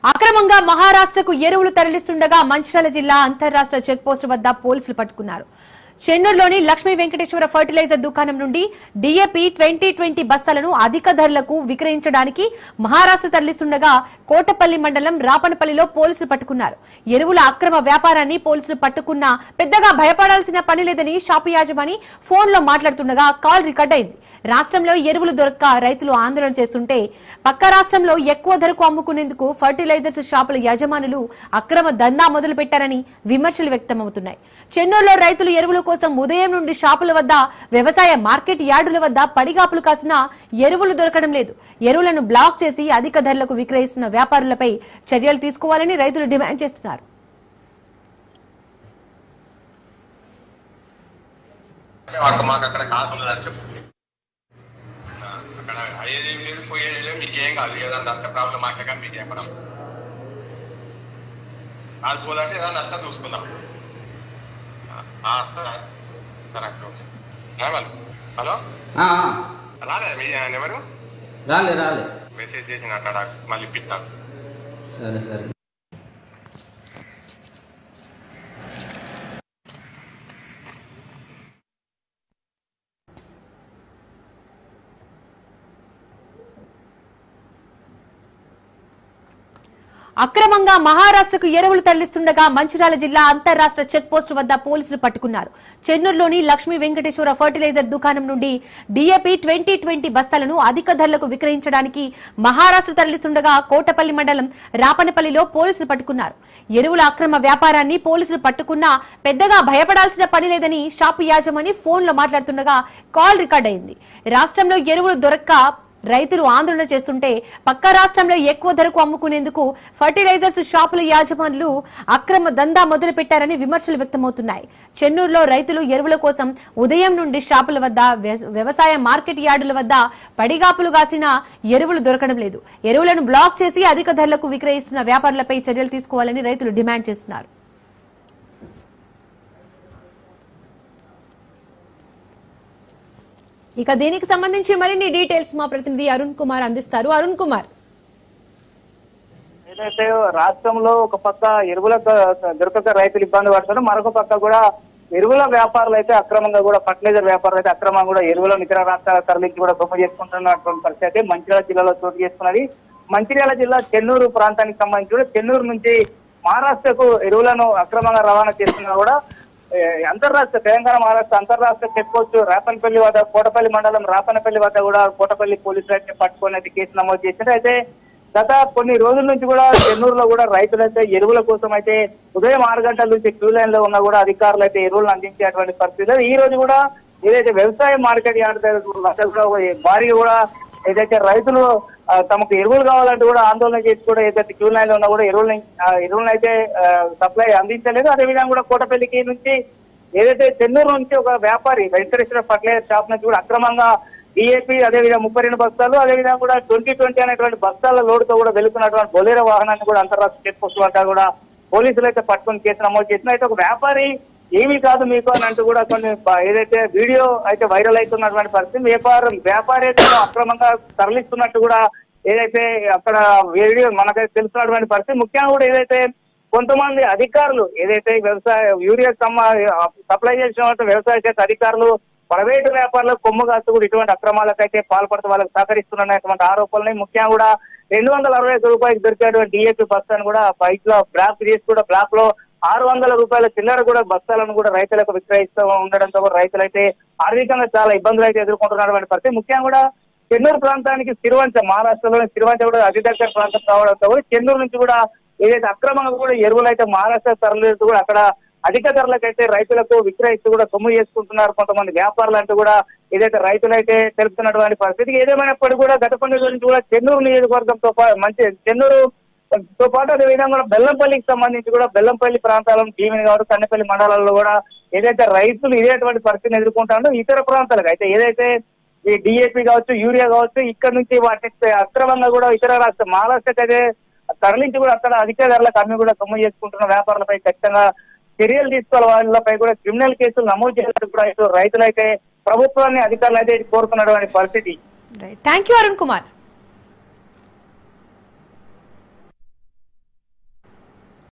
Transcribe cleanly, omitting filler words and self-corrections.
అక్రమంగా మహారాష్ట్రకు ఎరువులు తరలిస్తుండగా మంచిర్యాల జిల్లా అంతర్రాష్ట్ర చెక్ పోస్టు వద్ద పోలీసులు పట్టుకున్నారు. చెన్నూరులోని లక్ష్మీ వెంకటేశ్వర ఫర్టిలైజర్ దుకాణం నుండి DAP 2020 బస్తాలను అధిక ధరలకు విక్రయించడానికి మహారాష్ట్ర తరలిస్తుండగా కోటపల్లి మండలం రాపనపల్లిలో పోలీసులు పట్టుకున్నారు. ఎరువుల అక్రమ వ్యాపారాన్ని పోలీసులు పట్టుకున్నా పెద్దగా భయపడాల్సిన పని లేదని షాపు యాజమాని ఫోన్లో మాట్లాడుతుండగా కాల్ రికార్డ్ అయింది. రాష్ట్రంలో ఎరువులు దొరక్క రైతులు ఆందోళన చేస్తుంటే పక్క రాష్ట్రంలో ఎక్కువ ధరకు అమ్ముకునేందుకు ఫర్టిలైజర్స్ షాపుల యజమానులు అక్రమ దందా మొదలు పెట్టారని విమర్శలు వ్యక్తమవుతున్నాయి. చెన్నూరులో రైతులు ఎరువుల కోసం ఉదయం నుండి షాపుల వద్ద వ్యవసాయ మార్కెట్ యార్డుల వద్ద పడిగాపులు కాసినా ఎరువులు దొరకడం లేదు. ఎరువులను బ్లాక్ చేసి అధిక ధరలకు విక్రయిస్తున్న వ్యాపారులపై చర్యలు తీసుకోవాలని రైతులు డిమాండ్ చేస్తున్నారు. హలో రాలే మీ ఎవరు రాలే మెసేజ్ చేసిన మళ్ళీ ఇప్పిస్తాను. సరే సరే. అక్రమంగా మహారాష్ట్రకు ఎరువులు తరలిస్తుండగా మంచిర్యాల జిల్లా అంతర్రాష్ట్ర చెక్ పోస్టు వద్ద పోలీసులు పట్టుకున్నారు. చెన్నూరులోని లక్ష్మీ వెంకటేశ్వర ఫర్టిలైజర్ దుకాణం నుండి DAP 2020 బస్తాలను అధిక ధరలకు విక్రయించడానికి మహారాష్ట్ర తరలిస్తుండగా కోటపల్లి మండలం రాపనపల్లిలో పోలీసులు పట్టుకున్నారు. ఎరువుల అక్రమ వ్యాపారాన్ని పోలీసులు పట్టుకున్నా పెద్దగా భయపడాల్సిన పని లేదని షాపు యాజమాని ఫోన్లో మాట్లాడుతుండగా కాల్ రికార్డ్ అయింది. రాష్ట్రంలో ఎరువులు దొరక్క రైతులు ఆందోళన చేస్తుంటే పక్క రాష్ట్రంలో ఎక్కువ ధరకు అమ్ముకునేందుకు ఫర్టిలైజర్స్ షాపుల యాజమానులు అక్రమ దందా మొదలు పెట్టారని విమర్శలు వ్యక్తమవుతున్నాయి. చెన్నూరులో రైతులు ఎరువుల కోసం ఉదయం నుండి షాపుల వద్ద వ్యవసాయ మార్కెట్ యార్డుల వద్ద పడిగాపులు కాసిన ఎరువులు దొరకడం లేదు. ఎరువులను బ్లాక్ చేసి అధిక ధరలకు విక్రయిస్తున్న వ్యాపారులపై చర్యలు తీసుకోవాలని రైతులు డిమాండ్ చేస్తున్నారు. ఇక దీనికి సంబంధించి మరిన్ని డీటెయిల్స్ మా ప్రతినిధి అరుణ్ కుమార్ అందిస్తారు. అరుణ్ కుమార్, ఏదైతే రాష్ట్రంలో ఒక పక్క ఎరువుల దొరకక రైతులు ఇబ్బంది పడుతున్నారు, మరొక పక్క కూడా ఎరువుల వ్యాపారులు అయితే అక్రమంగా కూడా ఫర్టిలైజర్ వ్యాపారులు అయితే అక్రమంగా కూడా ఎరువులను ఇతర రాష్ట్రాల తరలించి కూడా సొమ్ము చేసుకుంటున్నటువంటి పరిస్థితి అయితే మంచిర్యాల జిల్లాలో చోటు చేసుకున్నది. మంచిర్యాల జిల్లా చెన్నూరు ప్రాంతానికి సంబంధించి కూడా చెన్నూరు నుంచి మహారాష్ట్రకు ఎరువులను అక్రమంగా రవాణా చేస్తున్నా కూడా అంతర్రాష్ట్ర తెలంగాణ మహారాష్ట్ర అంతర్రాష్ట్ర చెక్ పోస్ట్ రాపనపల్లి వద్ద కోటపల్లి మండలం రాపనపల్లి వద్ద కూడా కోటపల్లి పోలీసులు అయితే పట్టుకొని అయితే కేసు నమోదు చేశారు. అయితే గత కొన్ని రోజుల నుంచి కూడా చెన్నూరులో కూడా రైతులైతే ఎరువుల కోసం అయితే ఉదయం 6 గంటల నుంచి క్యూ లైన్ లో ఉన్నా కూడా అధికారులు అయితే ఎరువులను అందించేటువంటి పరిస్థితి. ఈ రోజు కూడా ఏదైతే వ్యవసాయ మార్కెట్ యార్డ్ కూడా భారీగా కూడా ఏదైతే రైతులు తమకు ఎరువులు కావాలంటే కూడా ఆందోళన చేసి కూడా ఏదైతే క్యూ లైన్ లో ఉన్నా కూడా ఎరువులను అయితే సప్లై అందించలేదు. అదేవిధంగా కూడా కోటపల్లికి నుంచి ఏదైతే చెన్నూరు నుంచి ఒక వ్యాపారి వెంకటేశ్వర ఫర్టిలైజర్ షాప్ నుంచి కూడా అక్రమంగా DAP అదేవిధంగా 32 బస్తాలు అదేవిధంగా కూడా 2020 అనేటువంటి బస్తాల లోడుతో కూడా వెళుతున్నటువంటి బొలేరో వాహనాన్ని కూడా అంతర్రాష్ట్ర చెక్ పోస్ట్ వద్ద కూడా పోలీసులు అయితే పట్టుకొని కేసు నమోదు చేసిన. అయితే ఒక వ్యాపారి ఏమీ కాదు మీకు అని అంటూ కూడా కొన్ని ఏదైతే వీడియో అయితే వైరల్ అవుతున్నటువంటి పరిస్థితి. వ్యాపారి అయితే అక్రమంగా తరలిస్తున్నట్టు కూడా ఏదైతే అక్కడ వీడియో మనకైతే తెలుస్తున్నటువంటి పరిస్థితి. ముఖ్యంగా కూడా ఏదైతే కొంతమంది అధికారులు ఏదైతే వ్యవసాయ యూరియా సప్లై చేసిన వ్యవసాయ శాఖ అధికారులు ప్రైవేటు వ్యాపారులకు కొమ్ము కాస్తూ కూడా ఇటువంటి అక్రమాలకైతే పాల్పడుతూ వాళ్ళకి సహకరిస్తున్నటువంటి ఆరోపణలు. ముఖ్యంగా కూడా 261 రూపాయలకు దొరికేటువంటి DAP బస్తాను కూడా బైక్ లో బ్లాక్ చేసి కూడా బ్లాక్ లో 600 రూపాయల చిల్లర కూడా బస్తాలను కూడా రైతులకు విక్రయిస్తూ ఉండడంతో కూడా రైతులైతే ఆర్థికంగా చాలా ఇబ్బందులు అయితే ఎదుర్కొంటున్నటువంటి పరిస్థితి. ముఖ్యంగా కూడా చెన్నూరు ప్రాంతానికి సిరివంచ మహారాష్ట్రలోని సిరివంచ కూడా అతి దగ్గర ప్రాంతం కావడంతో కూడా చెన్నూరు నుంచి కూడా ఏదైతే అక్రమంగా కూడా ఎరువులు అయితే మహారాష్ట్ర తరలిస్తూ కూడా అక్కడ అధిక ధరలకైతే రైతులకు విక్రయిస్తూ కూడా సొమ్ము చేసుకుంటున్నారు కొంతమంది వ్యాపారులు అంటూ కూడా ఏదైతే రైతులైతే తెలుపుతున్నటువంటి పరిస్థితి. ఏదేమైనప్పటికీ కూడా గత కొన్ని రోజుల నుంచి కూడా చెన్నూరు నియోజకవర్గంతో చెన్నూరుతో పాటు అదేవిధంగా కూడా బెల్లంపల్లికి సంబంధించి కూడా బెల్లంపల్లి ప్రాంతాలను భీమిని కావచ్చు కన్నెపల్లి మండలాల్లో కూడా ఏదైతే రైతులు ఇదేటువంటి పరిస్థితిని ఎదుర్కొంటారో ఇతర ప్రాంతాలకు అయితే ఏదైతే ఈ డిఏపి కావచ్చు యూరియా కావచ్చు ఇక్కడ నుంచి వాటిని అక్రమంగా కూడా ఇతర మహారాష్ట్రకి అయితే తరలించి కూడా అక్కడ అధిక ధరలకు అమ్మి కూడా సొమ్ము చేసుకుంటున్న వ్యాపారులపై ఖచ్చితంగా చర్యలు తీసుకోవాలి. వాళ్ళపై కూడా క్రిమినల్ కేసులు నమోదు చేయాలని కూడా రైతులైతే ప్రభుత్వాన్ని అధికారులు అయితే కోరుతున్నటువంటి పరిస్థితి. Thank you Arun Kumar.